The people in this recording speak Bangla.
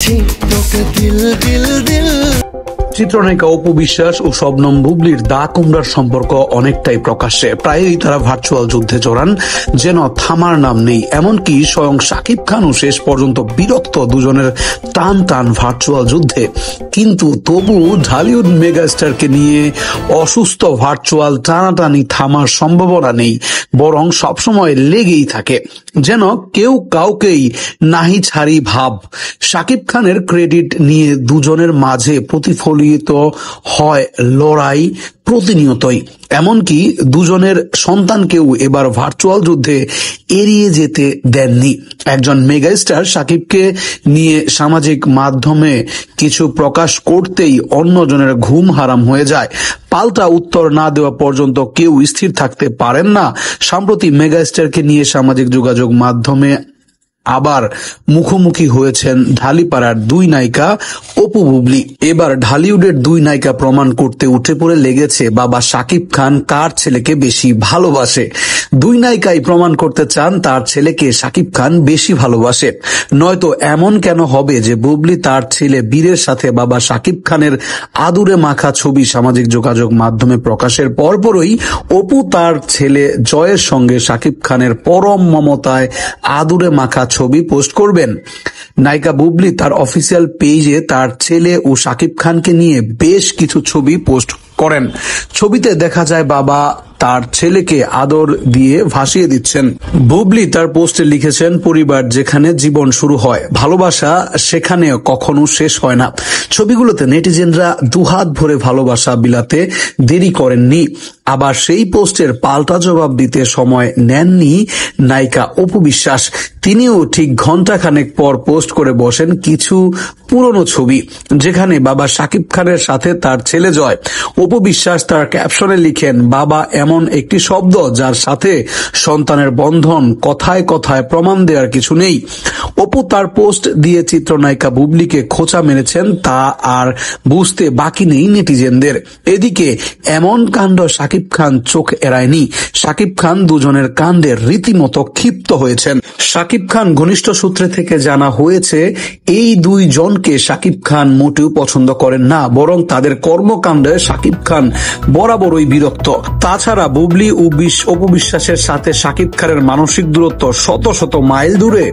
বলছি তোকে দিল দিল দিল। চিত্রনায়িকা অপু বিশ্বাস ও শবনম বুবলির দা কুমড়ার সম্পর্ক অনেকটাই প্রকাশ্যে। প্রায়ই তারা ভার্চুয়াল যুদ্ধে জড়ান, যেন থামার নাম নেই। এমনকি স্বয়ং শাকিব খানও শেষ পর্যন্ত বিরক্ত দুজনের টান টান ভার্চুয়াল যুদ্ধে। কিন্তু তবু ঢালিউড মেগাস্টারকে নিয়ে অসুস্থ ভার্চুয়াল টানাটানি থামার সম্ভাবনা নেই, বরং সবসময় লেগেই থাকে, যেন কেউ কাউকেই নাহি ছাড়ি ভাব। শাকিব খানের ক্রেডিট নিয়ে দুজনের মাঝে প্রতিফলিত হয় লড়াই প্রতিনিয়তই। এমনকি দুজনের সন্তানকেও এবার ভার্চুয়াল যুদ্ধে এড়িয়ে যেতে দেননি। একজন মেগাস্টার শাকিবকে নিয়ে সামাজিক মাধ্যমে কিছু প্রকাশ করতেই অন্যজনের ঘুম হারাম হয়ে যায়। পাল্টা উত্তর না দেওয়া পর্যন্ত কেউ স্থির থাকতে পারেন না। সম্প্রতি মেগাস্টারকে নিয়ে সামাজিক যোগাযোগ মাধ্যমে আবার মুখোমুখি হয়েছেন ঢালিপাড়ার দুই নায়িকা অপু বুবলি। এবার ঢালিউডের দুই নায়িকা প্রমাণ করতে উঠে পড়ে লেগেছে বাবা শাকিব খান কার ছেলেকে বেশি ভালোবাসে। দুই নায়িকাই প্রমাণ করতে চান তার ছেলেকে শাকিব খান বেশি ভালোবাসে। নয়তো এমন কেন হবে যে বুবলি তার ছেলে বীরের সাথে বাবা শাকিব খানের আদুরে মাখা ছবি সামাজিক যোগাযোগ মাধ্যমে প্রকাশের পরপরই অপু তার ছেলে জয়ের সঙ্গে শাকিব খানের পরম মমতায় আদুরে মাখা ছবি পোস্ট করবেন। নায়িকা বুবলি তার অফিসিয়াল পেজে তার ছেলে ও শাকিব খানকে নিয়ে বেশ কিছু ছবি পোস্ট করেন। ছবিতে দেখা যায় বাবা তার ছেলেকে আদর দিয়ে ভাসিয়ে দিচ্ছেন। বুবলি তার পোস্টে লিখেছেন, পরিবার যেখানে জীবন শুরু হয়, ভালোবাসা সেখানে কখনো শেষ হয় না। ছবিগুলোতে নেটিজেনরা দুহাত ভরে ভালোবাসা বিলাতে দেরি করেননি। আবার সেই পোস্টের পাল্টা জবাব দিতে সময় নেননি নায়িকা অপু বিশ্বাস। তিনিও ঠিক ঘন্টাখানেক পর পোস্ট করে বসেন কিছু পুরনো ছবি, যেখানে বাবা শাকিব খানের সাথে তার ছেলে জয়। অপু বিশ্বাস তার ক্যাপশনে লিখেন, বাবা এমন একটি শব্দ যার সাথে সন্তানের বন্ধন, কথায় কথায় প্রমাণ দেওয়ার কিছু নেই। অপু তার পোস্ট দিয়ে চিত্রনায়িকা বুবলিকে খোঁচা মেরেছেন, তা আর বুঝতে বাকি নেই নেটিজেনদের। এদিকে এমন কাণ্ড শাকিব খান চোখ এড়ায়নি। শাকিব খান দুজনের কাণ্ডে রীতিমতো ক্ষিপ্ত হয়েছেন। শাকিব খান ঘনিষ্ঠ সূত্রে থেকে জানা হয়েছে, এই দুই জনকে শাকিব খান মোটেও পছন্দ করেন না, বরং তাদের কর্মকাণ্ডে শাকিব খান বরাবরই বিরক্ত। তাছাড়া বুবলি ও অপু বিশ্বাসের সাথে শাকিব খানের মানসিক দূরত্ব শত শত মাইল দূরে।